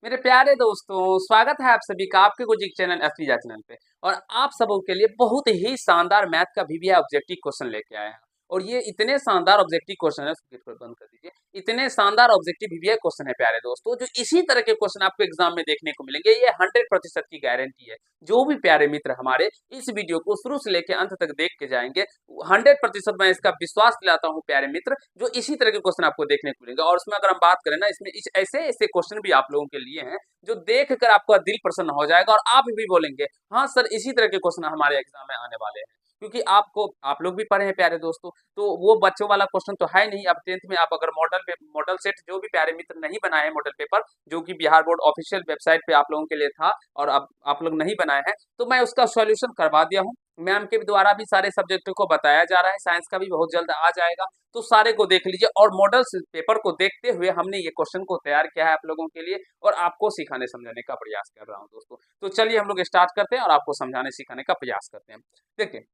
मेरे प्यारे दोस्तों, स्वागत है आप सभी का आपके गुजिक चैनल एफरीजा चैनल पे। और आप सबों के लिए बहुत ही शानदार मैथ का वीवीआई ऑब्जेक्टिव क्वेश्चन लेके आए हैं। और ये इतने शानदार ऑब्जेक्टिव क्वेश्चन है, बंद कर दीजिए। इतने शानदार ऑब्जेक्टिव वीवीआई क्वेश्चन है प्यारे दोस्तों, जो इसी तरह के क्वेश्चन आपको एग्जाम में देखने को मिलेंगे। ये 100% की गारंटी है। जो भी प्यारे मित्र हमारे इस वीडियो को शुरू से लेकर अंत तक देख के जाएंगे, 100% मैं इसका विश्वास दिलाता हूँ प्यारे मित्र, जो इसी तरह के क्वेश्चन आपको देखने को मिलेंगे। और उसमें अगर हम बात करें ना, इसमें ऐसे ऐसे क्वेश्चन भी आप लोगों के लिए हैं जो देख कर आपका दिल प्रसन्न हो जाएगा और आप भी बोलेंगे हाँ सर, इसी तरह के क्वेश्चन हमारे एग्जाम में आने वाले हैं। क्योंकि आप लोग भी पढ़े हैं प्यारे दोस्तों, तो वो बच्चों वाला क्वेश्चन तो है नहीं। अब 10th में आप अगर मॉडल सेट जो भी प्यारे मित्र नहीं बनाए हैं मॉडल पेपर, जो कि बिहार बोर्ड ऑफिशियल वेबसाइट पे आप लोगों के लिए था और अब आप लोग नहीं बनाए हैं, तो मैं उसका सॉल्यूशन करवा दिया हूँ। मैम के द्वारा भी सारे सब्जेक्टों को बताया जा रहा है, साइंस का भी बहुत जल्द आ जाएगा। तो सारे को देख लीजिए और मॉडल पेपर को देखते हुए हमने ये क्वेश्चन को तैयार किया है आप लोगों के लिए और आपको सिखाने समझाने का प्रयास कर रहा हूँ दोस्तों। तो चलिए हम लोग स्टार्ट करते हैं और आपको समझाने सिखाने का प्रयास करते हैं। देखिए,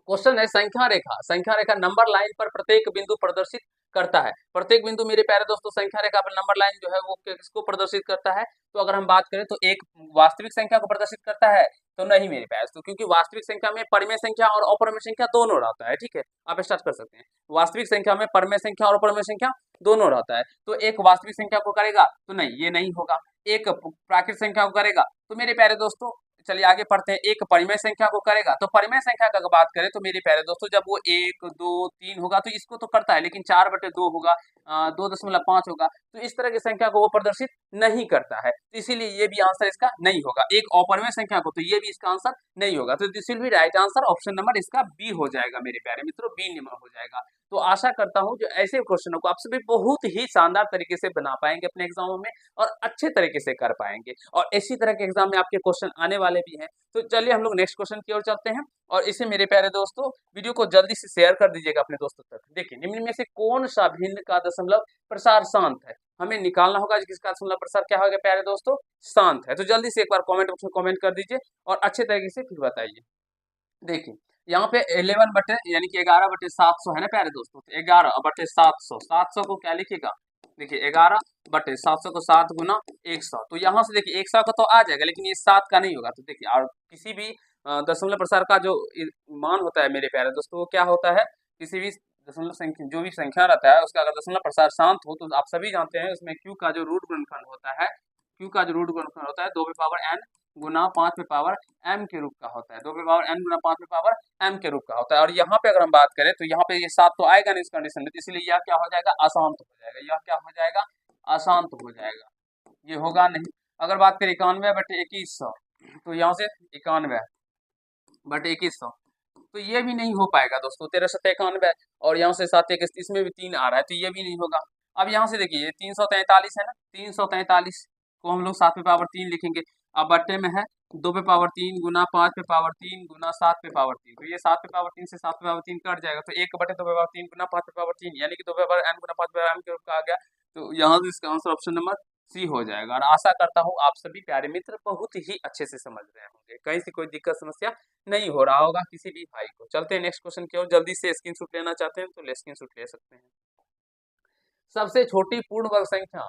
क्वेश्चन है संख्या रेखा। संख्या रेखा नंबर लाइन पर प्रत्येक बिंदु प्रदर्शित करता है। प्रत्येक बिंदु मेरे प्यारे दोस्तों संख्या रेखा पर नंबर लाइन जो है वो किसको प्रदर्शित करता है? तो अगर हम बात करें तो एक वास्तविक संख्या को प्रदर्शित करता है तो नहीं मेरे प्यारे दोस्तों, क्योंकि वास्तविक संख्या में परिमेय संख्या और अपरिमेय संख्या दोनों रहता है। ठीक है, आप स्टार्ट कर सकते हैं। वास्तविक संख्या में परिमेय संख्या और अपरिमेय संख्या दोनों रहता है, तो एक वास्तविक संख्या को करेगा तो नहीं, ये नहीं होगा। एक प्राकृतिक संख्या को करेगा तो मेरे प्यारे दोस्तों, चलिए आगे पढ़ते हैं। एक परिमेय संख्या को करेगा तो परिमेय संख्या का अगर बात करें तो मेरे प्यारे दोस्तों, जब वो 1 2 3 होगा तो इसको तो करता है, लेकिन 4/2 होगा, 2.5 होगा, तो इस तरह की संख्या को वो प्रदर्शित नहीं करता है। तो इसीलिए ये भी आंसर इसका नहीं होगा। एक अपरिमेय संख्या को, तो ये भी इसका आंसर नहीं होगा। तो this will be right answer, option number इसका बी हो जाएगा मेरे प्यारे मित्रों, बी नंबर हो जाएगा। तो आशा करता हूं जो ऐसे क्वेश्चनों को आप सभी बहुत ही शानदार तरीके से बना पाएंगे अपने एग्जामों में और अच्छे तरीके से कर पाएंगे। और इसी तरह के एग्जाम में आपके क्वेश्चन आने वाले भी हैं। तो चलिए हम लोग नेक्स्ट क्वेश्चन की ओर चलते हैं। और इसे मेरे प्यारे दोस्तों, वीडियो को जल्दी से शेयर कर दीजिएगा अपने दोस्तों तक। देखिए, निम्न में से कौन सा भिन्न का दशमलव प्रसार शांत है? हमें निकालना होगा किसका दशमलव प्रसार क्या होगा प्यारे दोस्तों, शांत है। तो जल्दी से एक बार कमेंट बॉक्स में कमेंट कर दीजिए और अच्छे तरीके से फिर बताइए। देखिए, यहाँ पे 11 बटे यानी कि 11/700 है ना प्यारे दोस्तों, तो 11/700, 700 को क्या लिखिएगा? देखिए 11/700 को 7 गुना 100, तो यहाँ से देखिए 100 का तो आ जाएगा, लेकिन ये 7 का नहीं होगा। तो देखिए, और किसी भी दशमलव प्रसार का जो मान होता है मेरे प्यारे दोस्तों, वो क्या होता है? किसी भी दशमलव संख्या, जो भी संख्या रहता है उसका अगर दशमलव प्रसार शांत हो, तो आप सभी जानते हैं उसमें क्यू का जो रूट गुणनखंड होता है, क्यू का जो रूट गुणनखंड होता है 2n गुना 5m के रूप का होता है। 2n गुना 5m के रूप का होता है। और यहाँ पे अगर हम बात करें तो यहाँ पे ये 7 तो आएगा नहीं इस कंडीशन में, तो इसलिए यह क्या हो जाएगा? अशांत हो जाएगा। यह क्या हो जाएगा? अशांत हो जाएगा, ये होगा नहीं। अगर बात करें 91/2100, तो यहाँ से 91/2100, तो ये भी नहीं हो पाएगा दोस्तों। 1391 और यहाँ से 7 इसमें भी 3 आ रहा है, तो ये भी नहीं होगा। अब यहाँ से देखिए 343 है ना, 343 को हम लोग 7 पे पावर 3 लिखेंगे। अब बट्टे में है 2 पे पावर 3 गुना 5 पे पावर 3 गुना 7 पे पावर 3, तो ये 7 पे पावर 3 से 7 पे पावर 3 कट जाएगा, तो 1/2 पे पावर 3 गुना 5 पे पावर 3 यानी कि 2 पे पावर n गुना 5 पे पावर m के रूप का आ गया। तो यहाँ से इसका आंसर ऑप्शन नंबर सी हो जाएगा। और आशा करता हूँ आप सभी प्यारे मित्र बहुत ही अच्छे से समझ रहे होंगे, कहीं से कोई दिक्कत समस्या नहीं हो रहा होगा किसी भी भाई को। चलते हैं नेक्स्ट क्वेश्चन की ओर। जल्दी से स्क्रीनशॉट लेना चाहते हैं तो स्क्रीनशॉट ले सकते हैं। सबसे छोटी पूर्ण वर्ग संख्या,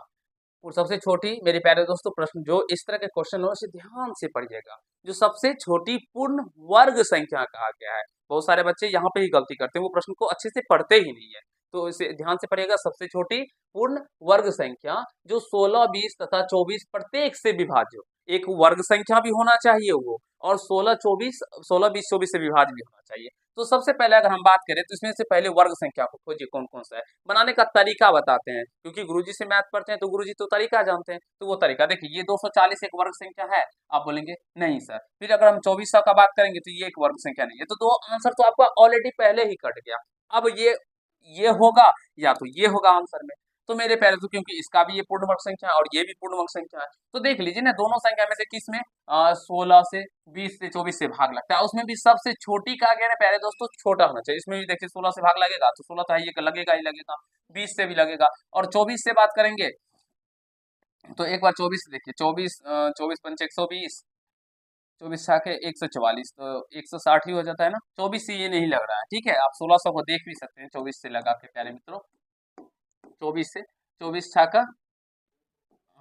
और सबसे छोटी मेरे प्यारे दोस्तों, प्रश्न जो इस तरह के क्वेश्चन हो इसे ध्यान से पढ़िएगा। जो सबसे छोटी पूर्ण वर्ग संख्या कहा गया है, बहुत सारे बच्चे यहाँ पे ही गलती करते हैं, वो प्रश्न को अच्छे से पढ़ते ही नहीं है। तो इसे ध्यान से पढ़िएगा। सबसे छोटी पूर्ण वर्ग संख्या जो 16 20 तथा 24 प्रत्येक से विभाज्य हो। एक वर्ग संख्या भी होना चाहिए वो, और 16 20 24 से विभाज्य भी होना चाहिए। तो सबसे पहले अगर हम बात करें तो इसमें से पहले वर्ग संख्या को खोजिए कौन कौन सा है। बनाने का तरीका बताते हैं, क्योंकि गुरुजी से मैथ पढ़ते हैं तो गुरुजी तो तरीका जानते हैं। तो वो तरीका देखिए, ये 240 एक वर्ग संख्या है, आप बोलेंगे नहीं सर। फिर अगर हम 2400 का बात करेंगे तो ये एक वर्ग संख्या नहीं है, तो दो आंसर तो आपका ऑलरेडी पहले ही कट गया। अब ये होगा या तो ये होगा आंसर में। तो मेरे प्यारे तो क्योंकि इसका भी ये पूर्ण वर्ग संख्या है और ये भी पूर्ण वर्ग संख्या है, तो देख लीजिए ना, दोनों संख्या में से किस में 16 से 20 से 24 से भाग लगता है, उसमें भी सबसे छोटी का क्या है प्यारे दोस्तों, छोटा होना चाहिए। इसमें भी देखिए 16 से भाग लगेगा तो 16 तो है, ये लगेगा ही लगेगा, 20 से भी लगेगा। और 24 से बात करेंगे तो एक बार 24 से देखिए, 24 120, 24 छाके 144, तो 160 ही हो जाता है ना। 24 से ये नहीं लग रहा है, ठीक है। आप 1600 को देख भी सकते हैं 24 से लगा के प्यारे मित्रों। 24 से 24 छाका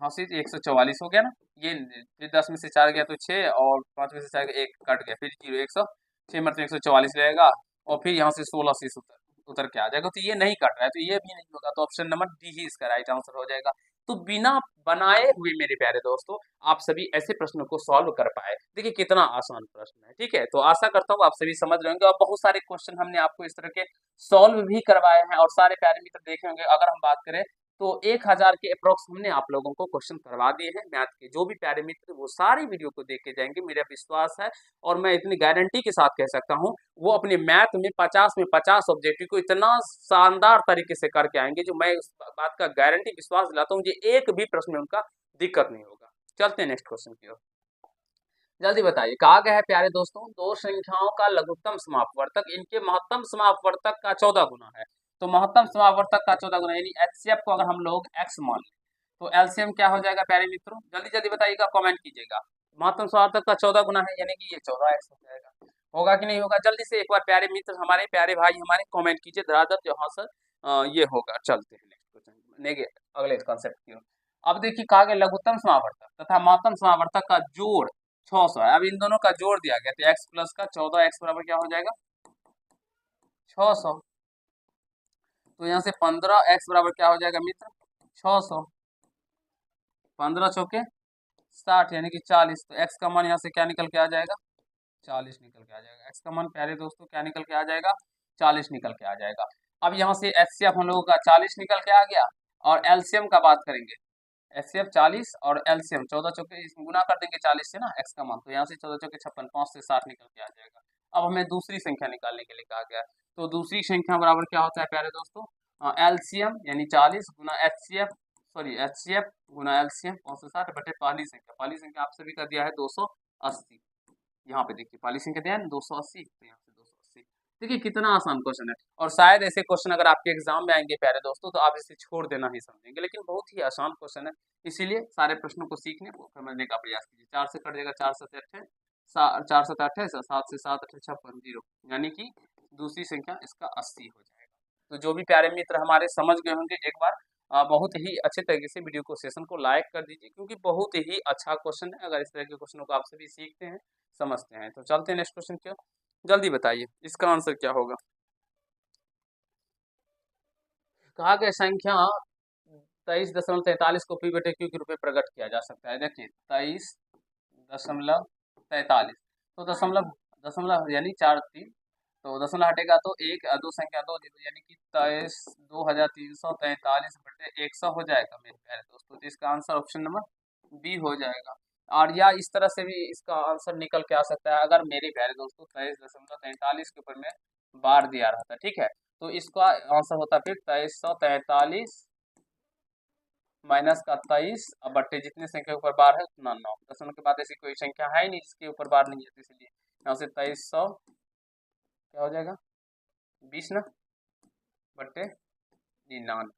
हाँ से 144 हो गया ना, ये फिर 10 में से 4 गया तो 6 और 5 में से 4 1 कट गया, फिर 0 106 मतलब 144 रहेगा और फिर यहाँ से 16 से उतर उतर के आ जाएगा, तो ये नहीं कट रहा है तो ये भी नहीं होगा, तो ऑप्शन नंबर डी ही इसका राइट आंसर हो जाएगा। तो बिना बनाए हुए मेरे प्यारे दोस्तों आप सभी ऐसे प्रश्नों को सॉल्व कर पाए, देखिए कितना आसान प्रश्न है, ठीक है। तो आशा करता हूँ आप सभी समझ रहे होंगे और बहुत सारे क्वेश्चन हमने आपको इस तरह के सॉल्व भी करवाए हैं और सारे प्यारे मित्र देखे होंगे। अगर हम बात करें तो 1000 के अप्रोक्स हमने आप लोगों को क्वेश्चन करवा दिए हैं मैथ के। जो भी प्यारे मित्र वो सारी वीडियो को देख के जाएंगे, मेरा विश्वास है और मैं इतनी गारंटी के साथ कह सकता हूँ वो अपने मैथ में 50 में 50 ऑब्जेक्टिव को इतना शानदार तरीके से करके आएंगे, जो मैं उस बात का गारंटी विश्वास दिलाता हूँ, मुझे एक भी प्रश्न में उनका दिक्कत नहीं होगा। चलते हैं नेक्स्ट क्वेश्चन की ओर। जल्दी बताइए, कहा गया है प्यारे दोस्तों, दो संख्याओं का लघुत्तम समापवर्तक इनके महत्तम समापवर्तक का 14 गुना है। तो महत्तम समापवर्तक का 14 गुना यानी एचसीएफ को अगर हम लोग एक्स मान लें तो एलसीएम क्या हो जाएगा प्यारे मित्रों, जल्दी जल्दी बताइएगा, कमेंट कीजिएगा। महत्तम समापवर्तक का 14 गुना है यानी कि ये 14x हो जाएगा, होगा कि नहीं होगा? जल्दी से एक बार प्यारे मित्र हमारे प्यारे भाई हमारे कमेंट कीजिए धड़ाधड़, जहां सर ये होगा। चलते हैं नेक्स्ट क्वेश्चन, अगले कॉन्सेप्ट की ओर। अब देखिए कहा गया लघुत्तम समावर्तक तथा महत्तम समावर्तक का जोड़ 600 है। अब इन दोनों का जोड़ दिया गया तो x प्लस का 14x बराबर क्या हो जाएगा 600। तो यहाँ से 15x बराबर क्या हो जाएगा मित्र 600, 15 चौके 60 यानी कि 40। तो x का मान यहाँ से क्या निकल के आ जाएगा 40 निकल के आ जाएगा। x का मान प्यारे दोस्तों क्या निकल के आ जाएगा 40 निकल के आ जाएगा। अब यहाँ से एचसीएफ हम लोगों का 40 निकल के आ गया और एलसीएम का बात करेंगे, एचसीएफ 40 और एलसीएम 14 चौके इसमें गुना कर देंगे 40 से ना x का मान, तो यहाँ से 14 चौके 56, 5 से 60 निकल के आ जाएगा। अब हमें दूसरी संख्या निकालने के लिए कहा गया है, तो दूसरी संख्या बराबर क्या होता है प्यारे दोस्तों एलसीएम यानी 40 गुना एचसीएफ सॉरी एचसीएफ गुना एलसीएम 5 से 60 बटे पहली संख्या, पहली संख्या आप सभी का दिया है 280, यहाँ पे देखिए पहली संख्या दिया है 280, तो यहाँ से 280। देखिए कितना आसान क्वेश्चन है और शायद ऐसे क्वेश्चन अगर आपके एग्जाम में आएंगे प्यारे दोस्तों तो आप इसे छोड़ देना ही समझेंगे, लेकिन बहुत ही आसान क्वेश्चन है, इसीलिए सारे प्रश्नों को सीखने को समझने का प्रयास कीजिए। 4 से कट जाएगा 4 7 8 4 7 28, 7 से 7 8 56 0 यानी कि दूसरी संख्या इसका 80 हो जाएगा। तो जो भी प्यारे मित्र हमारे समझ गए होंगे एक बार बहुत ही अच्छे तरीके से वीडियो को सेशन को लाइक कर दीजिए, क्योंकि बहुत ही अच्छा क्वेश्चन है। अगर इस तरह के क्वेश्चनों को आप सभी सीखते हैं समझते हैं तो चलते हैं नेक्स्ट क्वेश्चन की ओर। जल्दी बताइए इसका आंसर क्या होगा। कहा गया संख्या 23.43 को पी बटे क्यू के रूप में प्रकट किया जा सकता है। देखिए 23.43, तो दशमलव दशमलव यानी 4 3, तो दशमलव हटेगा तो एक दो संख्या 2 जीरो यानी कि 23,343 बटे 100 हो जाएगा मेरे प्यारे दोस्तों। तो इसका आंसर ऑप्शन नंबर बी हो जाएगा। और या इस तरह से भी इसका आंसर निकल के आ सकता है, अगर मेरे प्यारे दोस्तों 23.43 के ऊपर में बार दिया रहता, ठीक है, तो इसका आंसर होता फिर 2343 माइनस का 23 अब बट्टे जितने संख्या के ऊपर बार है उतना 9, दशमलव के बाद ऐसी कोई संख्या है ही नहीं जिसके ऊपर बार नहीं है, तो इसलिए यहाँ से 2300 क्या हो जाएगा 20 ना बट्टे 99।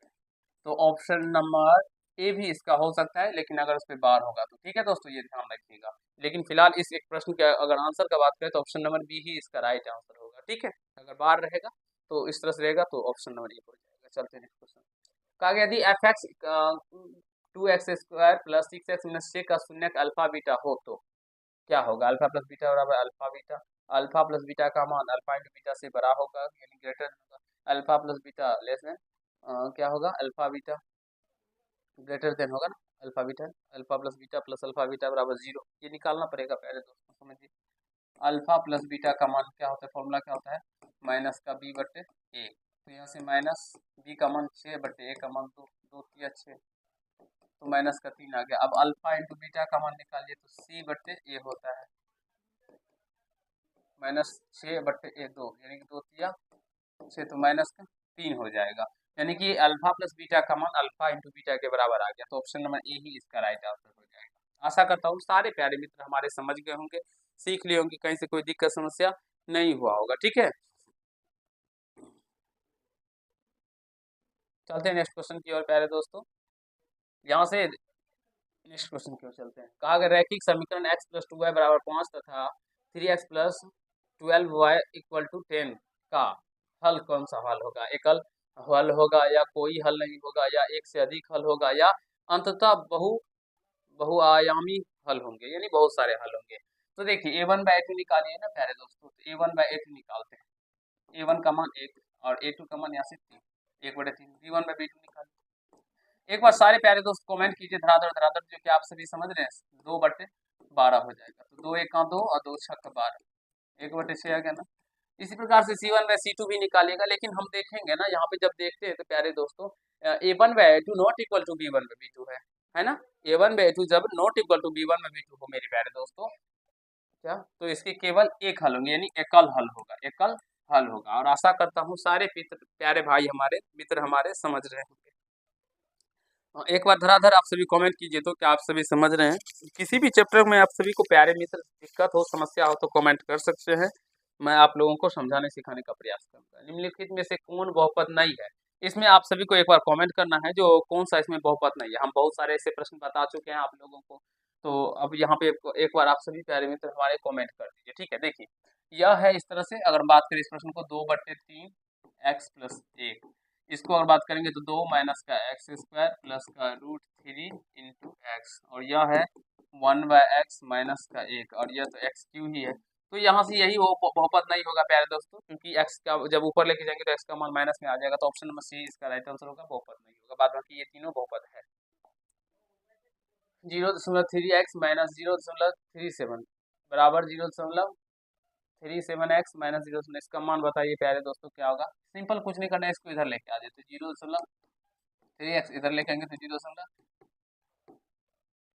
तो ऑप्शन नंबर ए भी इसका हो सकता है, लेकिन अगर उस पर बार होगा तो ठीक है दोस्तों, ये ध्यान रखिएगा। लेकिन फिलहाल इस एक प्रश्न के अगर आंसर का बात करें तो ऑप्शन नंबर बी ही इसका राइट आंसर होगा, ठीक है। अगर बार रहेगा तो इस तरह से रहेगा तो ऑप्शन नंबर ए हो जाएगा। चलते हैं नेक्स्ट क्वेश्चन। कहा गया यदि F x 2x² plus 6x minus 6 का शून्यक अल्फा बीटा हो तो क्या होगा। अल्फा प्लस बीटा बराबर alpha beta, alpha plus beta का मान अल्फा इंटू बीटा से बड़ा होगा यानी ग्रेटर होगा, alpha plus beta less than क्या होगा अल्फा बीटा ग्रेटर देन होगा ना alpha beta, alpha plus alpha beta बराबर 0, ये निकालना पड़ेगा पहले दोस्तों समझिए। अल्फा प्लस बीटा का मान क्या होता है, फॉर्मूला क्या होता है माइनस का बी बटे ए, तो यहाँ से माइनस बी का मान 6 बटे ए का मान 2, 2 3 6, तो माइनस का 3 आ गया। अब अल्फा इंटू बीटा का मान निकालिए तो सी बटे ए होता है, माइनस 6 बटे ए 2 यानी कि 2 3 6, तो माइनस का 3 हो जाएगा, यानी कि अल्फा प्लस बीटा का मान अल्फा इंटू बीटा के बराबर आ गया। तो ऑप्शन नंबर ए ही इसका राइट आंसर हो जाएगा। आशा करता हूँ सारे प्यारे मित्र हमारे समझ गए होंगे, सीख लिए होंगे, कहीं से कोई दिक्कत समस्या नहीं हुआ होगा, ठीक है। चलते हैं नेक्स्ट क्वेश्चन की ओर प्यारे दोस्तों। यहाँ से नेक्स्ट क्वेश्चन की ओर चलते हैं। कहा गया रैखिक समीकरण x प्लस 2y बराबर 5 तथा 3x plus 12y equal to 10 का हल कौन सा हल होगा। एकल हल होगा या कोई हल नहीं होगा या एक से अधिक हल होगा या अंततः बहु बहुआयामी हल होंगे, यानी बहुत सारे हल होंगे। तो देखिए A1/A2 निकालिए ना प्यारे दोस्तों, तो A1/A2 निकालते हैं। A1 का मान 1 और A2 का मान यहाँ से 3, 1/3, B1/B2 निकालिए। एक बार सारे प्यारे दोस्त कमेंट कीजिए धराधर धराधर, जो कि आप सभी समझ रहे हैं। 2/12 हो जाएगा, तो 2 1 का 2 और 2 6 का 12, 1/6 आ गया ना। इसी प्रकार से C1/C2 भी निकालिएगा, लेकिन हम देखेंगे ना यहाँ पे जब देखते हैं तो प्यारे दोस्तों A1/A2 not equal to B1/B2 है ना। A1/A2 जब नॉट इक्वल टू B1/B2 हो मेरे प्यारे दोस्तों, क्या तो इसके केवल एक हल होंगे, यानी एकल हल होगा, एकल हल होगा। और आशा करता हूँ सारे प्यारे भाई हमारे मित्र हमारे समझ रहे होंगे। एक बार धराधर आप सभी कमेंट कीजिए तो क्या आप सभी समझ रहे हैं। किसी भी चैप्टर में आप सभी को प्यारे मित्र दिक्कत हो समस्या हो तो कमेंट कर सकते हैं, मैं आप लोगों को समझाने सिखाने का प्रयास करूंगा। निम्नलिखित में से कौन बहुपद नहीं है, इसमें आप सभी को एक बार कमेंट करना है जो कौन सा इसमें बहुपद नहीं है। हम बहुत सारे ऐसे प्रश्न बता चुके हैं आप लोगों को, तो अब यहाँ पे एक बार आप सभी प्यारे मित्र हमारे कमेंट कर दीजिए, ठीक है। देखिए यह है इस तरह से, अगर बात करें इस प्रश्न को 2/3 x+1, इसको अगर बात करेंगे तो 2 माइनस का x² प्लस का √3 इंटू एक्स, और यह है 1/x माइनस का 1, और यह तो x³ ही है। तो यहाँ से यही बहुपद नहीं होगा प्यारे दोस्तों, क्योंकि x का जब ऊपर लेके जाएंगे तो x का मान माइनस में आ जाएगा, तो ऑप्शन नंबर सी इसका राइट आंसर होगा, बहुपद नहीं होगा। बाद बाकी ये तीनों बहुपद है। 0.3x माइनस 0.37 बराबर 0.37x माइनस 0, इसका मान बताइए प्यारे दोस्तों क्या होगा। सिंपल, कुछ नहीं करना है, इसको इधर लेके आ जाए तो 0.3x इधर लेके आएंगे तो 0,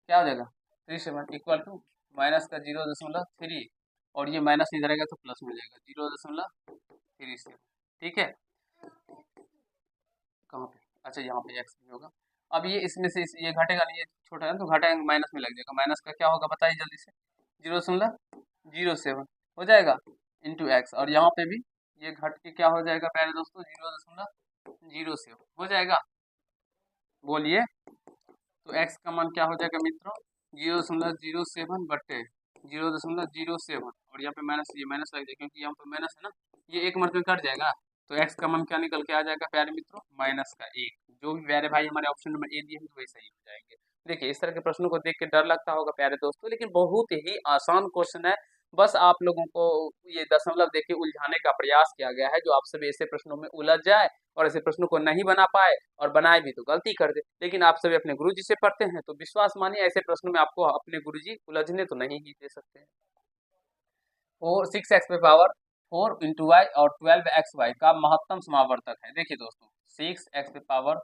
क्या हो जाएगा 37 इक्वल टू माइनस का 0.3, और ये माइनस इधर आएगा तो प्लस हो जाएगा 0.37, ठीक है। कहाँ पे, अच्छा यहाँ पे x भी होगा। अब ये इसमें से ये घटेगा नहीं, ये छोटा है तो घटाएंगे माइनस में लग जाएगा, माइनस का क्या होगा बताइए जल्दी से, 0.07 हो जाएगा इंटू एक्स, और यहाँ पे भी ये घट के क्या हो जाएगा प्यारे दोस्तों 0.07 हो जाएगा, बोलिए। तो x का मान क्या हो जाएगा मित्रों 0.07 बट्टे 0.07, और यहाँ पे माइनस, ये माइनस लग जाएगा क्योंकि यहाँ पे माइनस है ना, ये एक मर्द में कट जाएगा, तो x का मान क्या निकल के आ जाएगा प्यारे मित्रों -1। जो भी प्यारे भाई हमारे ऑप्शन नंबर ए दिए हैं तो वही सही हो जाएंगे। देखिए इस तरह के प्रश्नों को देख के डर लगता होगा प्यारे दोस्तों, लेकिन बहुत ही आसान क्वेश्चन है। बस आप लोगों को ये दशमलव देखिए उलझाने का प्रयास किया गया है, जो आप सभी ऐसे प्रश्नों में उलझ जाए और ऐसे प्रश्नों को नहीं बना पाए, और बनाए भी तो गलती कर दे। लेकिन आप सभी अपने गुरुजी से पढ़ते हैं तो विश्वास मानिए ऐसे प्रश्नों में आपको अपने गुरुजी उलझने तो नहीं ही दे सकते हैं। 6x पे पावर 4 इंटू वाई और 12xy का महत्तम समावर्तक है। देखिए दोस्तों 6x पे पावर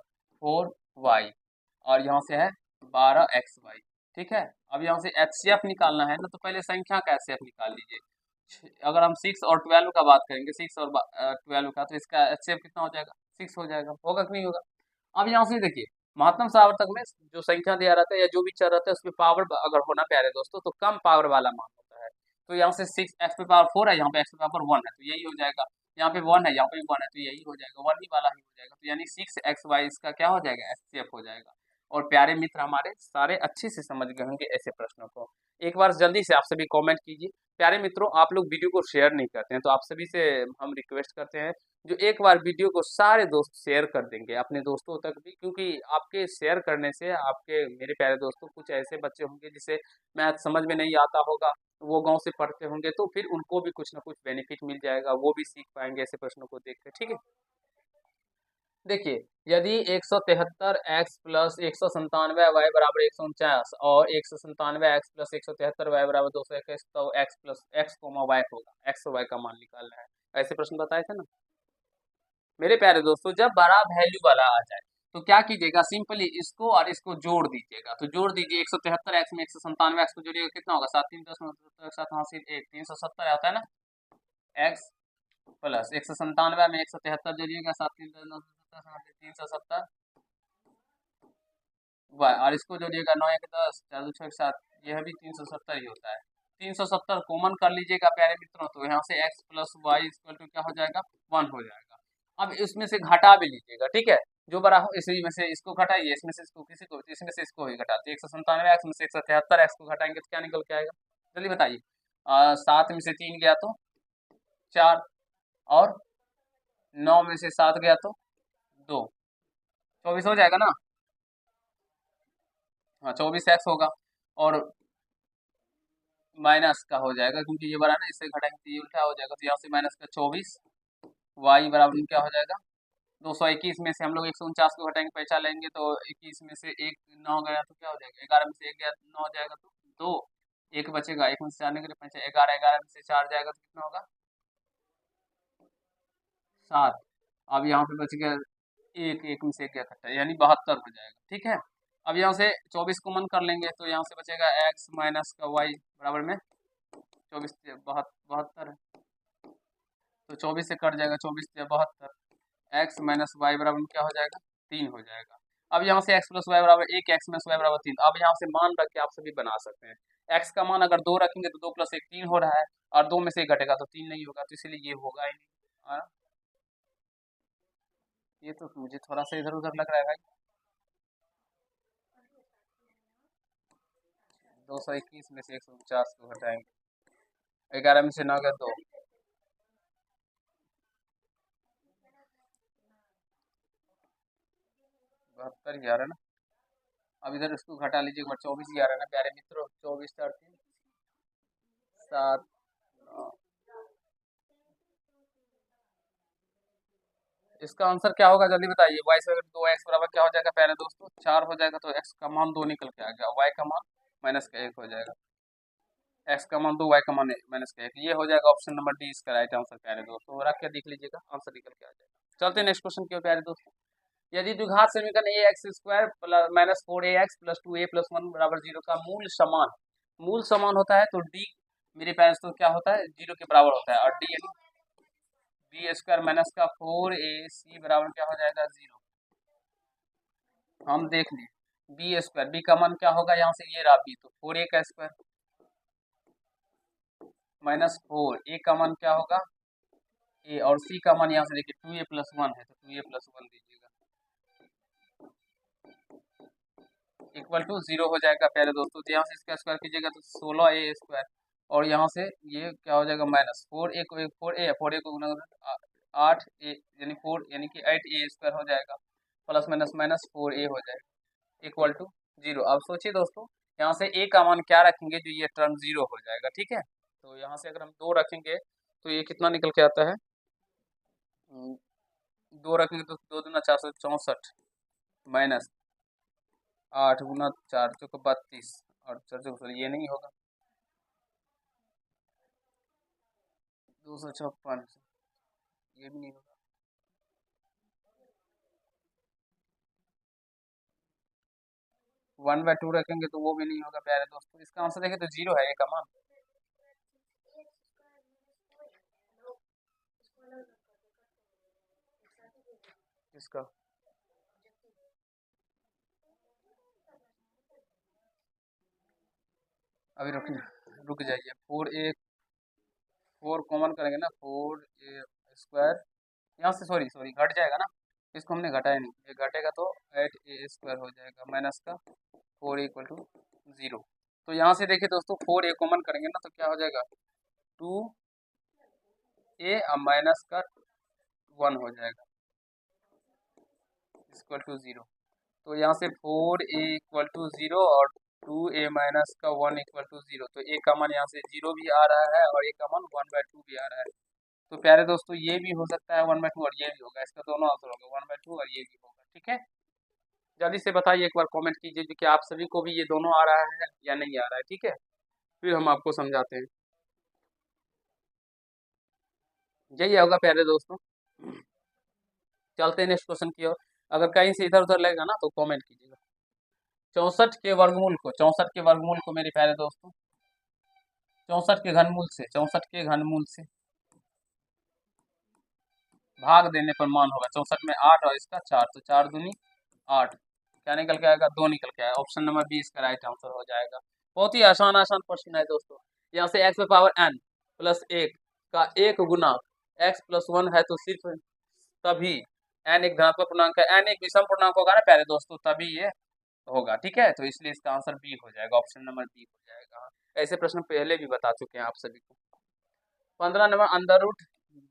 4y और यहाँ से है 12xy, ठीक है। अब यहाँ से HCF निकालना है ना, तो पहले संख्या का HCF निकाल लीजिए। अगर हम 6 और 12 का बात करेंगे, 6 और 12 का, तो इसका HCF कितना हो जाएगा 6 हो जाएगा, होगा कि नहीं होगा। अब यहाँ से देखिए महत्तम सावर्तक में जो संख्या दिया रहता है या जो भी चर रहता है उसमें पावर अगर होना प्यारे दोस्तों तो कम पावर वाला मान होता है। तो यहाँ से 6x पे पावर 4 है, यहाँ पे x पे पावर 1 है तो यही हो जाएगा, यहाँ पे 1 है यहाँ पे 1 है तो यही हो जाएगा, 1 ही वाला ही हो जाएगा। तो यानी 6xy इसका क्या हो जाएगा HCF हो जाएगा। और प्यारे मित्र हमारे सारे अच्छे से समझ गए होंगे ऐसे प्रश्नों को। एक बार जल्दी से आप सभी कमेंट कीजिए। प्यारे मित्रों आप लोग वीडियो को शेयर नहीं करते हैं, तो आप सभी से हम रिक्वेस्ट करते हैं जो एक बार वीडियो को सारे दोस्त शेयर कर देंगे अपने दोस्तों तक भी, क्योंकि आपके शेयर करने से आपके मेरे प्यारे दोस्तों कुछ ऐसे बच्चे होंगे जिसे मैथ समझ में नहीं आता होगा, वो गांव से पढ़ते होंगे, तो फिर उनको भी कुछ ना कुछ बेनिफिट मिल जाएगा, वो भी सीख पाएंगे ऐसे प्रश्नों को देख कर, ठीक है। देखिए यदि 173x प्लस 197y बराबर 149 और 197x प्लस 173y बराबर 221, तो x प्लस x y होगा, x और y का मान निकालना है। ऐसे प्रश्न बताए थे ना मेरे प्यारे दोस्तों। जब बड़ा वैल्यू वाला आ जाए तो क्या कीजिएगा, सिंपली इसको और इसको जोड़ दीजिएगा। तो जोड़ दीजिए 173x में 197x को जोड़िएगा, कितना होगा 7 3 10 1 370 आता है ना, x प्लस 197 में 173 जोड़िएगा 7 3 10 370 y, और इसको जोड़िएगा 9 1 10 4 2 6 7, यह भी 370 ही होता है। 370 कॉमन कर लीजिएगा प्यारे मित्रों, तो यहाँ से x plus Y equal to क्या हो जाएगा 1 हो जाएगा। अब इसमें से घटा भी लीजिएगा, ठीक है, जो बड़ा हो इसी में से इसको घटाइए, इसमें से इसको किसी को, इसमें से इसको ही घटाते 197x में से 173x को घटाएंगे तो क्या निकल के आएगा जल्दी बताइए। 7 में से 3 गया तो 4, और 9 में से 7 गया तो 2, 24 हो जाएगा ना। हाँ 24x होगा। और माइनस का हो जाएगा, क्योंकि ये बड़ा ना, इससे घटाएंगे तो ये उल्टा हो जाएगा, तो यहाँ से माइनस का 24 वाई बराबर में क्या हो जाएगा 221 में से हम लोग 149 को घटाएंगे, पैसा लेंगे तो 21 में से एक 9 गया तो क्या हो जाएगा, 11 में से एक गया 9 हो जाएगा तो 2, एक बचेगा, एक में से 4 निकले 5, 11, 11 में से 4 जाएगा तो कितना होगा 7। अब यहाँ पे बच गया एक, एक में से एक गया कट्टा, यानी 72 हो जाएगा। ठीक है, अब यहाँ से 24 कॉमन कर लेंगे तो यहाँ से बचेगा x माइनस का y बराबर में 24 72 है, तो 24 से कट जाएगा, 24 से 72, एक्स माइनस वाई बराबर में क्या हो जाएगा 3 हो जाएगा। अब यहाँ से x प्लस वाई बराबर 1, एक्स माइनस वाई बराबर 3। अब यहाँ से मान रख के आप सभी बना सकते हैं। x का मान अगर 2 रखेंगे तो 2 प्लस 1 3 हो रहा है, और 2 में से 1 घटेगा तो 3 नहीं होगा, तो इसलिए ये होगा ही नहीं। हाँ, ये तो मुझे थोड़ा सा इधर उधर लग रहा है भाई। 221 में से 149 को घटाएंगे, 11 में से 9 गया 2, 72 ही आ रहा है ना। अब इधर इसको घटा लीजिए, एक बार 24 ही आ रहा है ना प्यारे मित्रों, 24 13 7 9। इसका आंसर क्या होगा जल्दी बताइए। वाई से अगर 2x बराबर क्या हो जाएगा प्यारे दोस्तों 4 हो जाएगा, तो x का मान 2 निकल के आ गया, y का मान माइनस का 1 हो जाएगा, x का मान 2, y का मान माइनस का 1, ये हो जाएगा ऑप्शन नंबर डी इसका राइट आंसर प्यारे दोस्तों। रख के देख लीजिएगा, आंसर निकल के आ जाएगा। चलते हैं नेक्स्ट क्वेश्चन की ओर प्यारे दोस्तों। यदि द्विघात समीकरण A X square plus minus 4ax plus 2a plus 1 बराबर 0 का मूल समान होता है, तो डी मेरे पास तो क्या होता है 0 के बराबर होता है, और डी यानी बी स्क्वायर माइनस का 4ac बराबर क्या हो जाएगा 0। हम देख लें बी स्क्वायर, बी का मान क्या होगा यहाँ से ये रहा बी, तो 4a का स्क्वायर माइनस 4, ए का मान क्या होगा ए, और सी का मान यहाँ से देखिए 2a प्लस 1 है, तो 2a प्लस 1 दीजिएगा इक्वल टू 0 हो जाएगा प्यारे दोस्तों। तो यहाँ से इसका स्क्वायर कीजिएगा तो 16a स्क्वायर, और यहाँ से ये क्या हो जाएगा माइनस 4a को 4a को गुना 8a यानी 4 यानी कि 8a स्क्वायर हो जाएगा, प्लस माइनस माइनस 4a हो जाएगा इक्वल टू 0। अब सोचिए दोस्तों यहाँ से a का मान क्या रखेंगे जो ये टर्म 0 हो जाएगा। ठीक है, तो यहाँ से अगर हम 2 रखेंगे तो ये कितना निकल के आता है 2 रखेंगे तो 2 दूना 464 माइनस 8 गुना 4 चौको 32 और 4 चौको ये नहीं होगा 256, ये भी नहीं होगा। 1/2 रखेंगे तो वो भी नहीं होगा प्यारे दोस्तों। इसका आंसर देखें तो 0 है, ये का मान। इसका अभी रुक जाइए, 4 कॉमन करेंगे ना, 4a स्क्वायर यहाँ से सॉरी सॉरी घट जाएगा ना, इसको हमने घटाया नहीं, ये घटेगा तो 8a स्क्वायर हो जाएगा माइनस का 4 इक्वल टू 0। तो यहाँ से देखिए दोस्तों 4a कॉमन करेंगे ना तो क्या हो जाएगा 2a माइनस का 1 हो जाएगा इक्वल टू 0। तो यहाँ से 4a इक्वल टू 0 और 2a माइनस का 1 इक्वल टू 0, तो a का मान यहाँ से 0 भी आ रहा है और a का मान 1/2 भी आ रहा है। तो प्यारे दोस्तों ये भी हो सकता है 1/2 और ये भी होगा, इसका दोनों आंसर होगा 1/2 और ये भी होगा। ठीक है, जल्दी से बताइए, एक बार कमेंट कीजिए कि आप सभी को भी ये दोनों आ रहा है या नहीं आ रहा है। ठीक है, फिर हम आपको समझाते हैं। यही होगा प्यारे दोस्तों। चलते हैं नेक्स्ट क्वेश्चन की ओर। अगर कहीं से इधर उधर लगेगा ना तो कमेंट कीजिएगा। 64 के वर्गमूल को मेरे प्यारे दोस्तों 64 के घनमूल से भाग देने पर मान होगा 64 में 8 और इसका 4, तो 4 दूनी 8, क्या निकल के आएगा 2 निकल के आएगा। ऑप्शन नंबर बी इसका राइट आंसर हो जाएगा। बहुत ही आसान आसान प्रश्न है दोस्तों। यहाँ से x पावर n प्लस 1 का एक गुना x प्लस 1 है, तो सिर्फ तभी n एक धनात्मक पूर्णांक है, n एक विषम पूर्णांक होगा ना प्यारे दोस्तों, तभी ये होगा। ठीक है, तो इसलिए इसका आंसर बी हो जाएगा, ऑप्शन नंबर बी हो जाएगा। ऐसे प्रश्न पहले भी बता चुके हैं आप सभी को। 15 नंबर अंडर रूट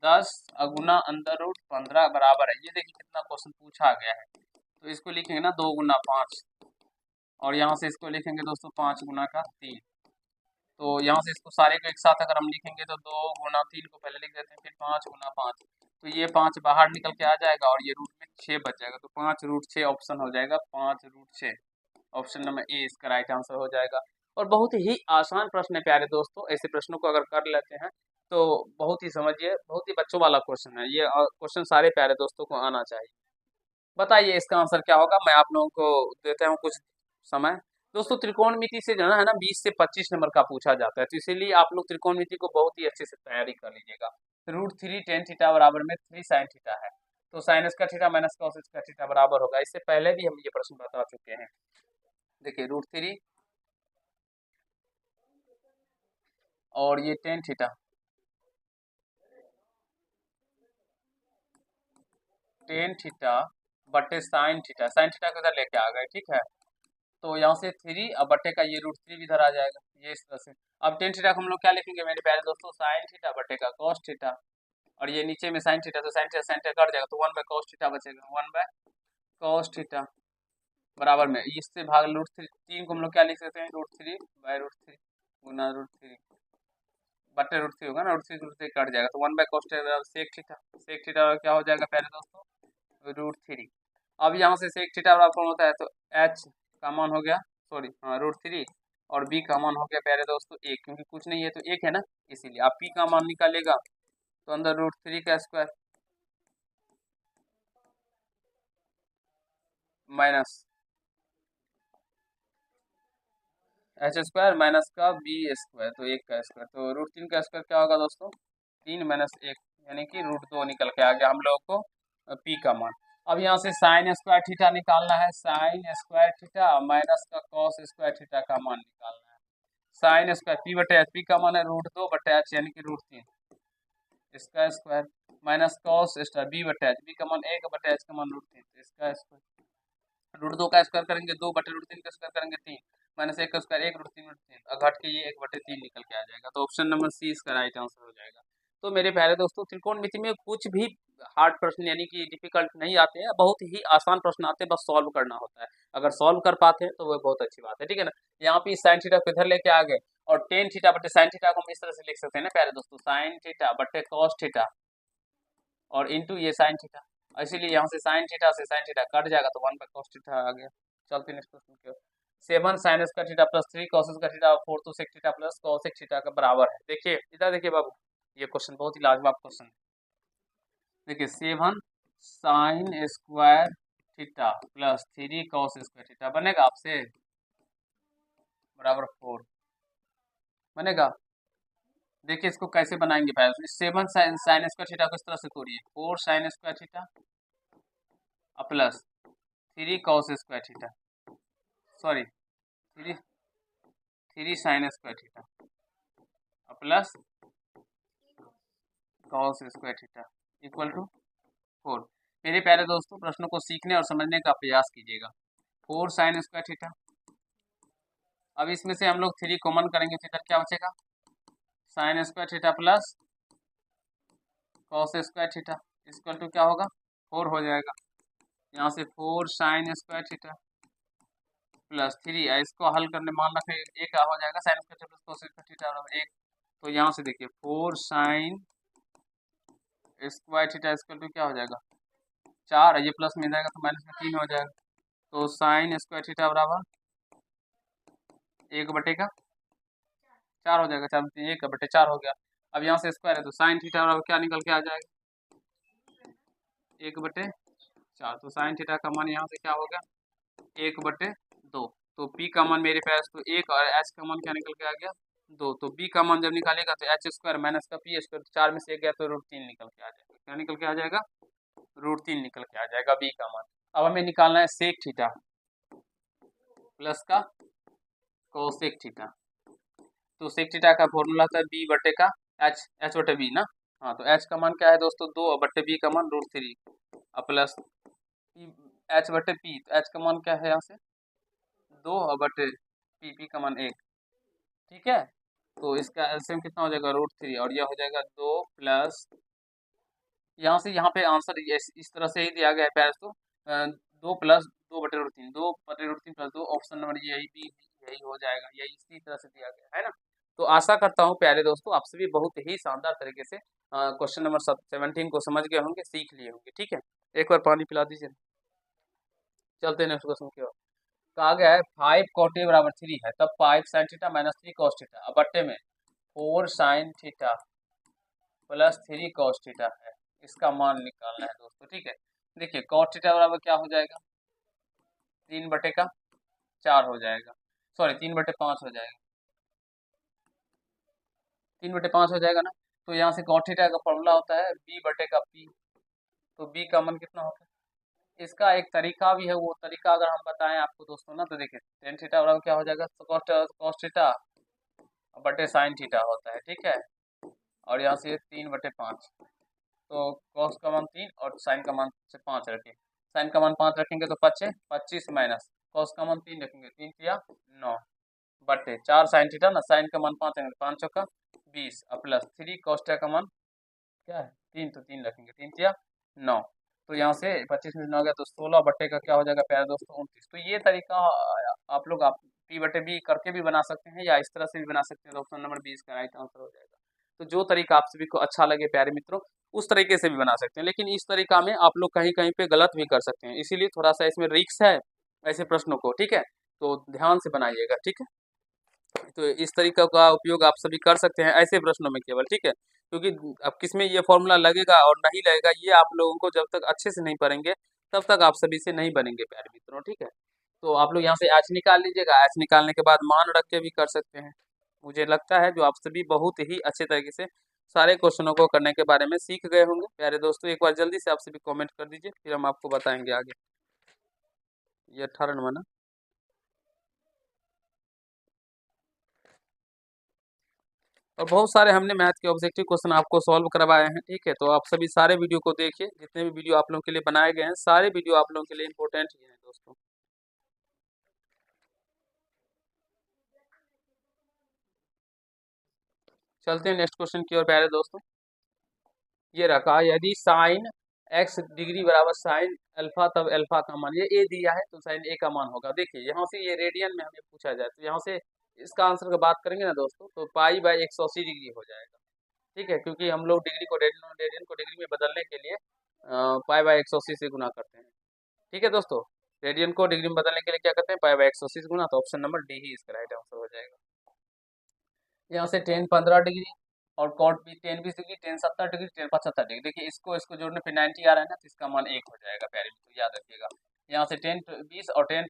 10 गुना अंडर रूट 15 बराबर है, ये देखिए कितना क्वेश्चन पूछा गया है। तो इसको लिखेंगे ना 2 गुना 5 और यहाँ से इसको लिखेंगे दोस्तों 5 गुना का 3। तो यहाँ से इसको सारे को एक साथ अगर हम लिखेंगे तो 2 गुना 3 को पहले लिख देते हैं, फिर 5 गुना 5। तो ये 5 बाहर निकल के आ जाएगा और ये रूट में 6 बच जाएगा। तो 5√6 ऑप्शन हो जाएगा, 5√6 ऑप्शन नंबर ए इसका राइट आंसर हो जाएगा। और बहुत ही आसान प्रश्न है प्यारे दोस्तों, ऐसे प्रश्नों को अगर कर लेते हैं तो बहुत ही समझिए, बहुत ही बच्चों वाला क्वेश्चन है ये, क्वेश्चन सारे प्यारे दोस्तों को आना चाहिए। बताइए इसका आंसर क्या होगा, मैं आप लोगों को देता हूँ कुछ समय। दोस्तों त्रिकोणमिति से जो है ना 20 से 25 नंबर का पूछा जाता है, तो इसीलिए आप लोग त्रिकोणमिति को बहुत ही अच्छे से तैयारी कर लीजिएगा। √3 tan थीटा बराबर में 3 sin थीटा है, तो sin का थीटा माइनस cos का थीटा बराबर होगा। इससे पहले भी हम ये प्रश्न बता चुके हैं। देखिए √3 और ये tan थीटा, tan थीटा बटे sin थीटा, sin थीटा को इधर लेके आ गए, ठीक है। तो यहाँ से 3 अब बटे का ये √3 भी इधर आ जाएगा, ये इस तरह से। अब tan थीटा को हम लोग क्या लिखेंगे मेरे प्यारे दोस्तों, sin थीटा बटे का cos थीटा, और ये नीचे में sin थीटा, तो sin थीटा कट जाएगा, तो 1/cos थीटा बचेगा, 1/cos थीटा बराबर में इससे भाग √3 को हम लोग क्या लिख सकते हैं, √3/√3 गुना √3 बटे √3 होगा ना, √3 कट जाएगा, तो 1/cos theta sec theta, sec theta क्या हो जाएगा प्यारे दोस्तों, √3। अब यहाँ से sec थीटा बराबर कौन होता है, तो h का मान हो गया, सॉरी हाँ √3, और b का मान हो गया प्यारे दोस्तों 1, क्योंकि कुछ नहीं है तो 1 है ना, इसीलिए आप p का मान निकालेगा तो अंदर √3 का स्क्वायर माइनस h² माइनस का b², तो 1 का स्क्वायर, तो √3 का स्क्वायर क्या होगा दोस्तों, 3 माइनस 1, यानी कि √2 निकल के आ गया हम लोगों को p का मान। अब यहाँ से sin² थीटा निकालना है, sin² थीटा माइनस का cos² थीटा का मान निकालना है। sin² p/h, p का मान है √2/h यानी कि √3, इसका square minus cos b/h, b का मान 1/h का मान √3, इसका स्क्वायर, √2 का स्क्वायर करेंगे 2/√3 का स्क्वायर करेंगे 3, माइनस 1 का स्क्वायर 1√3 घट के ये 1/3 निकल के आ जाएगा। तो ऑप्शन नंबर सी इसका राइट आंसर हो जाएगा। तो मेरे प्यारे दोस्तों त्रिकोणमिति में कुछ भी हार्ड प्रश्न यानी कि डिफिकल्ट नहीं आते हैं, बहुत ही आसान प्रश्न आते हैं, बस सॉल्व करना होता है। अगर सॉल्व कर पाते हैं तो वो बहुत अच्छी बात है, ठीक है ना। यहाँ पे साइन थीटा को इधर लेके आ गए, और टेन थीटा बटे साइन थीटा को हम इस तरह से लिख सकते हैं ना प्यारे दोस्तों, साइन थीटा बटे कॉस थीटा और इंटू ये साइन थीटा, इसीलिए यहाँ से साइन थीटा कट जाएगा, तो 1/cos थीटा आ गया। चलते नेक्स्ट क्वेश्चन के, 7 sin का थीटा प्लस 3 cos का थीटा 4 तो sec theta plus cos theta का बराबर है। देखिए इधर देखिए बाबू, ये क्वेश्चन बहुत ही लाजवाब क्वेश्चन है। देखिए 7 sin² theta plus 3 cos square theta बनेगा आपसे बराबर 4 बनेगा। देखिए इसको कैसे बनाएंगे पहले, 7 sin² थीटा को इस तरह से तोड़िए, 4 sin² theta plus 3 cos square theta, sorry 3 sin² theta plus cos square theta equal to 4। मेरे प्यारे दोस्तों प्रश्नों को सीखने और समझने का प्रयास कीजिएगा। 4 sin² थीटा, अब इसमें से हम लोग 3 कॉमन करेंगे तो इधर क्या बचेगा, sin² theta plus cos square theta equal to क्या होगा, 4 हो जाएगा। यहाँ से 4 sin² थीटा प्लस 3, इसको हल करने मान रखें एक हो जाएगा, sin² theta plus cos square theta बराबर 1। तो यहाँ से देखिए 4 sin² थीटा इक्वल टू क्या हो जाएगा 4, ये प्लस में जाएगा तो माइनस में 3 हो जाएगा। तो sin² थीटा बराबर 1/4 हो जाएगा, 1/4 हो गया। अब यहाँ से स्क्वायर है तो sin थीटा बराबर क्या निकल के आ जाएगा 1/4, तो sin थीटा का मान यहाँ से क्या हो गया 1/2। तो p का मान मेरे पास तो 1 और h का मान क्या निकल के आ गया 2, तो b का मान जब निकालेगा तो h² माइनस का p², 4 में से 1 गया तो √3 निकल के आ जाएगा, क्या निकल के आ जाएगा √3 निकल के आ जाएगा b का मान। अब हमें निकालना है सेक थीटा प्लस का कोसेक थीटा, तो सेक थीटा का फॉर्मूला था b बटे का h बटे b ना, हाँ तो h का मान क्या है दोस्तों 2 बटे b का मान √3 प्लस h बटे p, तो h का मान क्या है यहाँ से 2 बटे p का मान 1, ठीक है। तो इसका एलसीएम कितना हो जाएगा √3, और यह हो जाएगा 2 प्लस यहाँ से यहाँ पे आंसर इस तरह से ही दिया गया है प्यारे तो 2 + 2/√3, 2/√3 + 2, ऑप्शन नंबर यही भी यही हो जाएगा, यही इसी तरह से दिया गया है ना। तो आशा करता हूँ प्यारे दोस्तों आप सभी बहुत ही शानदार तरीके से क्वेश्चन नंबर 17 को समझ गए होंगे, सीख लिए होंगे। ठीक है, एक बार पानी पिला दीजिए। चलते हैं नेक्स्ट क्वेश्चन की ओर। कहा गया है 5 cot A = 3 है, तब 5 sin थीटा - 3 cos थीटा, अब बट्टे में 4 sin थीटा + 3 cos थीटा है, इसका मान निकालना है दोस्तों। ठीक है, देखिए cot थीटा बराबर क्या हो जाएगा, 3/4 हो जाएगा, सॉरी 3/5 हो जाएगा, 3/5 हो जाएगा ना। तो यहाँ से cot थीटा का फॉर्मूला होता है b/p, तो b का मान कितना होता है। इसका एक तरीका भी है, वो तरीका अगर हम बताएं आपको दोस्तों ना, तो देखिए tan थीटा बराबर क्या हो जाएगा, cos थीटा बटे sin थीटा होता है। ठीक है, और यहाँ से 3/5, तो cos का मान 3 और sin का मान से 5 रखें, sin का मान 5 रखेंगे तो 25 माइनस cos का मान 3 रखेंगे, 3 या 9 बटे 4 sin थीटा ना, sin का मान 5 रखेंगे, 5 चौका 20 और प्लस 3 cos थीटा का मान क्या है 3, तो 3 रखेंगे, 3 या 9, तो यहाँ से 25 में 9 गया तो 16 बटे का क्या हो जाएगा प्यारे दोस्तों 29। तो ये तरीका आप p/b करके भी बना सकते हैं या इस तरह से भी बना सकते हैं, तो ऑप्शन नंबर 20 का राइट आंसर हो जाएगा। तो जो तरीका आप सभी को अच्छा लगे प्यारे मित्रों, उस तरीके से भी बना सकते हैं, लेकिन इस तरीका में आप लोग कहीं कहीं पे गलत भी कर सकते हैं, इसीलिए थोड़ा सा इसमें रिस्क है ऐसे प्रश्नों को। ठीक है, तो ध्यान से बनाइएगा। ठीक है, तो इस तरीका का उपयोग आप सभी कर सकते हैं ऐसे प्रश्नों में केवल। ठीक है, क्योंकि अब किसमें ये फॉर्मूला लगेगा और नहीं लगेगा, ये आप लोगों को जब तक अच्छे से नहीं पढ़ेंगे तब तक आप सभी से नहीं बनेंगे प्यारे मित्रों। ठीक है, तो आप लोग यहाँ से एच निकाल लीजिएगा, एच निकालने के बाद मान रख के भी कर सकते हैं। मुझे लगता है जो आप सभी बहुत ही अच्छे तरीके से सारे क्वेश्चनों को करने के बारे में सीख गए होंगे प्यारे दोस्तों। एक बार जल्दी से आप सभी कमेंट कर दीजिए, फिर हम आपको बताएंगे आगे। ये 18 नंबर ना, और बहुत सारे हमने मैथ के ऑब्जेक्टिव क्वेश्चन आपको सॉल्व करवाए हैं। ठीक है, तो आप सभी सारे वीडियो को देखिए, जितने भी वीडियो आप लोगों के लिए बनाए गए हैं सारे वीडियो आप लोगों के लिए इंपॉर्टेंट ही हैं दोस्तों। चलते हैं नेक्स्ट क्वेश्चन की ओर प्यारे दोस्तों। ये रखा यदि साइन x डिग्री बराबर साइन अल्फा, तब अल्फा का मान, ये ए दिया है तो साइन ए का मान होगा। देखिए यहाँ से ये रेडियन में हमें पूछा जाए तो यहाँ से इसका आंसर का बात करेंगे ना दोस्तों, तो π/180 डिग्री हो जाएगा। ठीक है, क्योंकि हम लोग डिग्री को रेडियन रेडियन को डिग्री में बदलने के लिए π/180 से गुना करते हैं। ठीक है दोस्तों, रेडियन को डिग्री में बदलने के लिए क्या करते हैं, π/180 से गुना, तो ऑप्शन नंबर डी ही इसका राइट आंसर हो जाएगा। यहाँ से टेन 15 डिग्री और कॉट भी 10 20 डिग्री, 10 70 डिग्री, 10 75 डिग्री। देखिए इसको इसको जोड़ने पे 90 आ रहा है ना, तो इसका मान 1 हो जाएगा प्यारे मित्रों, याद रखिएगा। यहाँ से 10 20 और 10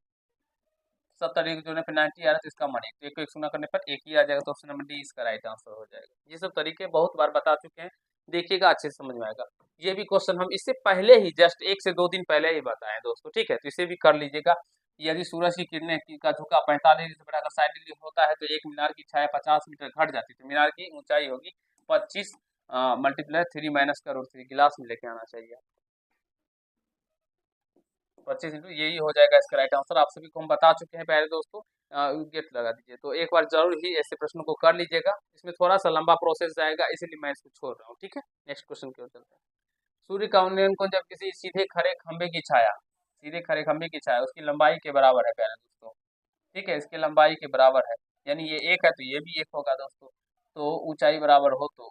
70 डिग्री जोड़ने पे 90 आ रहा है, तो इसका मान 1, तो 1 को 1 गुना करने पर 1 ही आ जाएगा, तो ऑप्शन नंबर डी इसका राइट आंसर हो जाएगा। ये सब तरीके बहुत बार बता चुके हैं, देखिएगा अच्छे से समझ में आएगा। ये भी क्वेश्चन हम इससे पहले ही जस्ट 1 से 2 दिन पहले ही बताए दोस्तों। ठीक है, तो इसे भी कर लीजिएगा। यदि सूरज की किरणें का झुकाव 45 डिग्री से बढ़ाकर 60 डिग्री होता है, तो एक मीनार की छाया 50 मीटर घट जाती है, तो मीनार की ऊंचाई होगी 25 × 3 - √3, गिलास में लेके आना चाहिए 25 इंटू, यही हो जाएगा इसका राइट आंसर। आप सभी को हम बता चुके हैं प्यारे दोस्तों, गेट लगा दीजिए। तो एक बार जरूर ही ऐसे प्रश्नों को कर लीजिएगा, इसमें थोड़ा सा लंबा प्रोसेस जाएगा, इसीलिए मैं इसको छोड़ रहा हूँ। ठीक है, नेक्स्ट क्वेश्चन की ओर चलते हैं। सूर्य का उन्नयन कोण जब किसी सीधे खड़े खंभे की छाया उसकी लंबाई के बराबर है प्यारे दोस्तों। ठीक है, इसकी लंबाई के बराबर है, यानी ये 1 है तो ये भी 1 होगा दोस्तों। तो ऊंचाई बराबर हो तो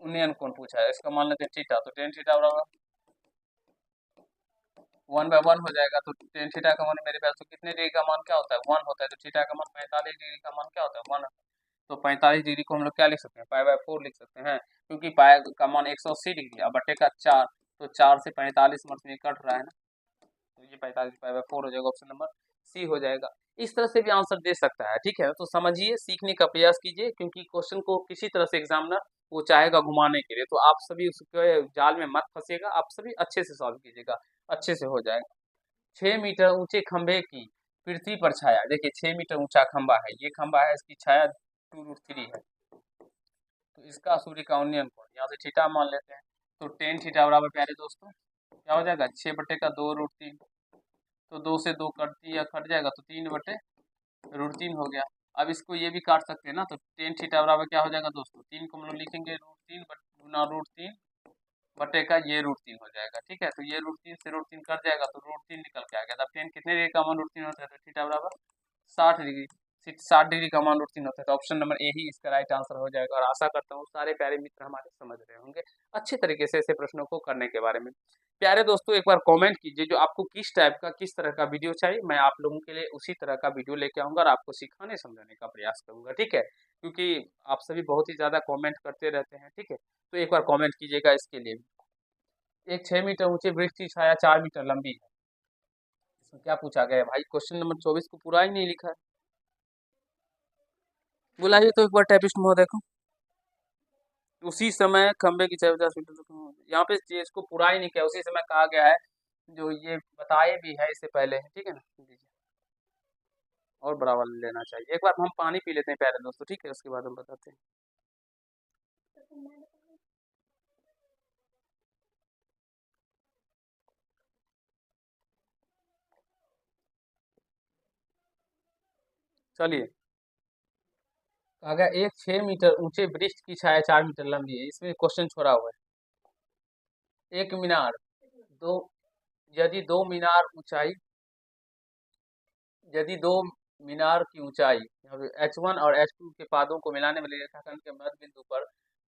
उन्नयन कोण पूछा है, इसका मान लेते हैं थीटा, तो टेन थीटा बराबर 1/1 हो जाएगा। तो टेन थीटा का मान मेरे पास तो कितने डिग्री का मान क्या होता है, 1 होता है, तो थीटा का मान 45 डिग्री का मान क्या होता है, 1। तो 45 डिग्री को हम लोग क्या लिख सकते हैं, π/4 लिख सकते हैं, क्योंकि पाई का मान 180 डिग्री है, बटे का 4, तो 4 से 45 में कट रहा है ना, तो ये 45 π/4 हो जाएगा, ऑप्शन नंबर सी हो जाएगा। इस तरह से भी आंसर दे सकता है। ठीक है, तो समझिए, सीखने का प्रयास कीजिए, क्योंकि क्वेश्चन को किसी तरह से एग्जामिनर वो चाहेगा घुमाने के लिए, तो आप सभी उसके जाल में मत फंसिएगा, आप सभी अच्छे से सॉल्व कीजिएगा, अच्छे से हो जाएगा। 6 मीटर ऊंचे खंभे की पृथ्वी पर छाया, देखिए 6 मीटर ऊंचा खंभा है, ये खंभा है, इसकी छाया 2√3 है, तो इसका सूर्य का उन्नयन कोण यहाँ से थीटा मान लेते हैं, तो टेन थीटा बराबर प्यारे दोस्तों क्या हो जाएगा, 6/2√3, तो 2 से 2 कट जाएगा, तो 3/√3 हो गया। अब इसको ये भी काट सकते हैं ना, तो टेन थीटा बराबर क्या हो जाएगा दोस्तों, 3 को हम लोग लिखेंगे √3 गुना √3 बटे का ये √3 हो जाएगा। ठीक है, तो ये √3 से √3 कट जाएगा तो √3 निकल के आ गया। तब टेन कितने डिग्री का मान √3 होता है, तो थीटा बराबर 60 डिग्री। 60 डिग्री का मान √3 होता है, तो ऑप्शन नंबर ए ही इसका राइट आंसर हो जाएगा। और आशा करता हूँ सारे प्यारे मित्र हमारे समझ रहे होंगे अच्छे तरीके से ऐसे प्रश्नों को करने के बारे में। प्यारे दोस्तों, एक बार कमेंट कीजिए जो आपको किस टाइप का किस तरह का वीडियो चाहिए, मैं आप लोगों के लिए उसी तरह का वीडियो लेके आऊंगा और आपको सिखाने समझाने का प्रयास करूंगा। ठीक है, क्योंकि आप सभी बहुत ही ज़्यादा कमेंट करते रहते हैं। ठीक है, तो एक बार कमेंट कीजिएगा इसके लिए भी। एक 6 मीटर ऊंचे वृक्ष की छाया 4 मीटर लंबी है, इसमें क्या पूछा गया है भाई? क्वेश्चन नंबर 24 को पूरा ही नहीं लिखा है। बुलाइए तो एक बार टाइपिस्ट महोदय को। उसी समय खंबे की 50 मीटर तक, यहाँ पे ये इसको पूरा ही नहीं किया, उसी समय कहा गया है, जो ये बताए भी है इससे पहले है। ठीक है ना, दीजिए और बड़ा वाला लेना चाहिए। एक बार हम पानी पी लेते हैं प्यारे दोस्तों, ठीक है, उसके बाद हम बताते हैं। चलिए, कहा गया एक 6 मीटर ऊंचे वृक्ष की छाया 4 मीटर लंबी है, इसमें क्वेश्चन छोड़ा हुआ है। एक मीनार दो यदि दो मीनार ऊंचाई यदि दो मीनार की ऊंचाई H1 और H2 के पादों को मिलाने वाले रेखाखंड के मध्य बिंदु पर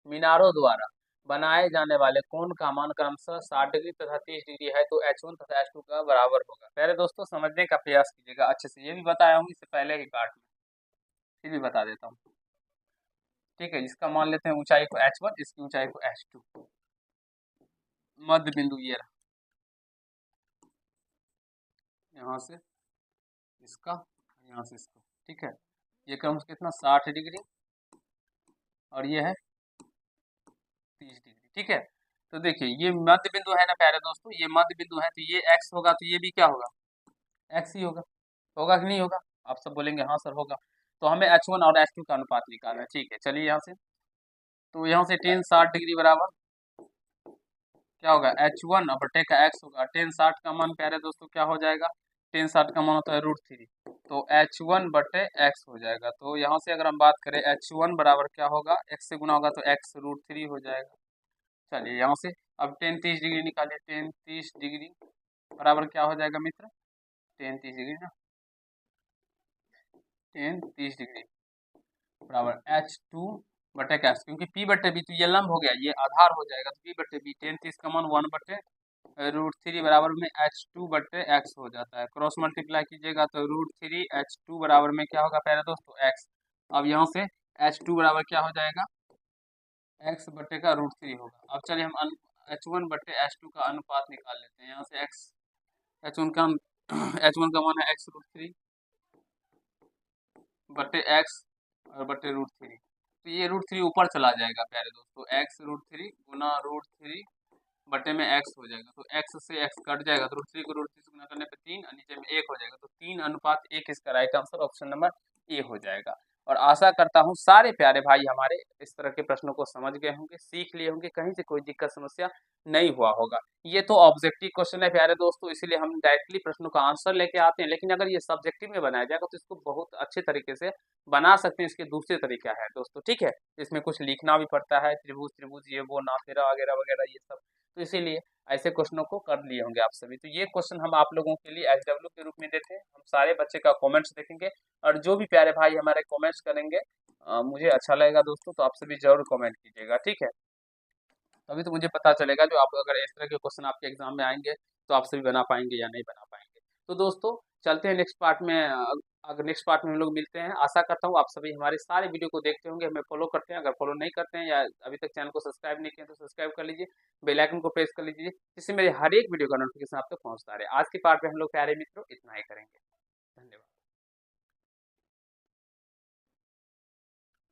मीनारों द्वारा बनाए जाने वाले कोण का मान क्रमशः 60 डिग्री तथा 30 डिग्री है, तो H1 तथा H2 का बराबर होगा। पहले दोस्तों समझने का प्रयास कीजिएगा अच्छे से, ये भी बताया हूँ इससे पहले ही पार्ट में, फिर भी बता देता हूँ। ठीक है, इसका मान लेते हैं ऊंचाई को H1, इसकी ऊंचाई को H2, मध्य बिंदु ये रहा, यहाँ से इसका, यहाँ से इसका। ठीक है, ये क्रम कितना 60 डिग्री और ये है 30 डिग्री। ठीक है, तो देखिए ये मध्य बिंदु है ना प्यारे दोस्तों, ये मध्य बिंदु है, तो ये x होगा, तो ये भी क्या होगा, x ही होगा। होगा कि नहीं होगा? आप सब बोलेंगे हाँ सर होगा। तो हमें H1 और H2 का अनुपात निकालना है। ठीक है, चलिए यहाँ से, तो यहाँ से टेन 60 डिग्री बराबर क्या होगा, H1 और बटे का x होगा। टेन 60 का मान प्यारे दोस्तों क्या हो जाएगा, टेन 60 का मान होता है √3, तो H1 बटे x हो जाएगा। तो यहाँ से अगर हम बात करें H1 बराबर क्या होगा, x से गुना होगा तो x √3 हो जाएगा। चलिए यहाँ से अब टेन 30 डिग्री निकालिए, टेन 30 डिग्री बराबर क्या हो जाएगा मित्र, टेन 30 डिग्री ना, टेन 30 डिग्री बराबर H2 बटे का x, क्योंकि P बटे बी तो ये लंब हो गया, ये आधार हो जाएगा, तो P बटे बी टेन 30 का मान 1 बटे √3 बराबर में H2 बटे x हो जाता है। क्रॉस मल्टीप्लाई कीजिएगा तो √3 H2 बराबर में क्या होगा प्यारे दोस्तों, x। अब यहाँ से H2 बराबर क्या हो जाएगा, x बटे का √3 होगा। अब चलिए हम H1 बटे H2 का अनुपात निकाल लेते हैं। यहाँ से x H1 का H1 का मान है x √3 बटे x और बटे √3, तो ये √3 ऊपर चला जाएगा प्यारे दोस्तों, x √3 गुना √3 बटे में x हो जाएगा, तो x से x कट जाएगा, तो √3 को √3 से गुना करने पे 3 और नीचे में 1 हो जाएगा, तो 3:1 इसका right answer option number A हो जाएगा। और आशा करता हूँ सारे प्यारे भाई हमारे इस तरह के प्रश्नों को समझ गए होंगे, सीख लिए होंगे, कहीं से कोई दिक्कत समस्या नहीं हुआ होगा। ये तो ऑब्जेक्टिव क्वेश्चन है प्यारे दोस्तों, इसीलिए हम डायरेक्टली प्रश्नों का आंसर लेके आते हैं, लेकिन अगर ये सब्जेक्टिव में बनाया जाएगा तो इसको बहुत अच्छे तरीके से बना सकते हैं। इसके दूसरे तरीका है दोस्तों, ठीक है, इसमें कुछ लिखना भी पड़ता है, त्रिभुज त्रिभुज ये वो नाफेरा वगैरह वगैरह ये सब, तो इसीलिए ऐसे क्वेश्चनों को कर लिए होंगे आप सभी। तो ये क्वेश्चन हम आप लोगों के लिए SW के रूप में देते हैं, हम सारे बच्चे का कमेंट्स देखेंगे और जो भी प्यारे भाई हमारे कमेंट्स करेंगे मुझे अच्छा लगेगा दोस्तों, तो आप सभी जरूर कमेंट कीजिएगा। ठीक है, तभी तो मुझे पता चलेगा जो आप अगर इस तरह के क्वेश्चन आपके एग्जाम में आएंगे तो आप सभी बना पाएंगे या नहीं बना पाएंगे। तो दोस्तों चलते हैं नेक्स्ट पार्ट में, अगर नेक्स्ट पार्ट में हम लोग मिलते हैं। आशा करता हूँ आप सभी हमारे सारे वीडियो को देखते होंगे, हमें फॉलो करते हैं। अगर फॉलो नहीं करते हैं या अभी तक चैनल को सब्सक्राइब नहीं किया तो सब्सक्राइब कर लीजिए, बेल आइकन को प्रेस कर लीजिए, जिससे मेरे हर एक वीडियो का नोटिफिकेशन आप तक पहुंचता रहे। आज के पार्ट में हम लोग प्यारे मित्रों इतना ही करेंगे।